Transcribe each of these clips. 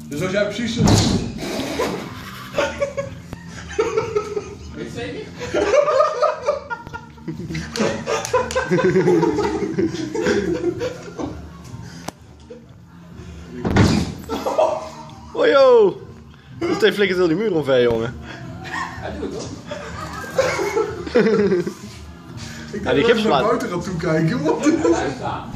Dus als jij precies... Weet je het zeker? Oh joh! Meteen flikkert heel die muur omver, jongen. Hij doet het toch? Ik Ja, die even naar gipsplaat. buiten gaan toekijken. Wat? Blijf staan.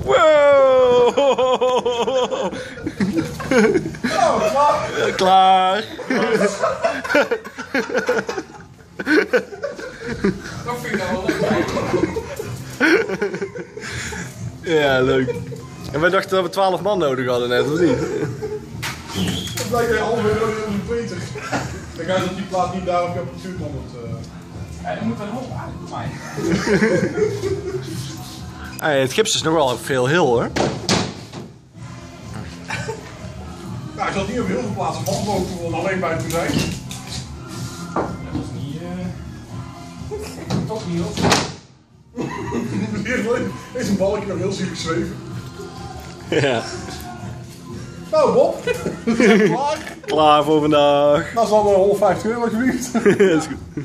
Wow! Oh, klaar. Klaar! Dat vind ik nou wel leuk. Ja, leuk. En wij dachten dat we 12 man nodig hadden net, of niet? Het lijkt een half uur over Peter. Ik ga dat die plaat niet daar op je apparatuur komt. Ja, dan moet een hoop aan voor mij. Hey, het gips is nog wel veel heel hoor. Nou, ik zal niet op heel veel plaatsen vastlopen, want alleen bij het museum. Dat is niet... Toch niet hoor. Hier is een balkje nog heel zielig zweven. Ja. Nou Bob, we zijn klaar. Klaar voor vandaag. Dat is al €150 alsjeblieft. Dat is goed.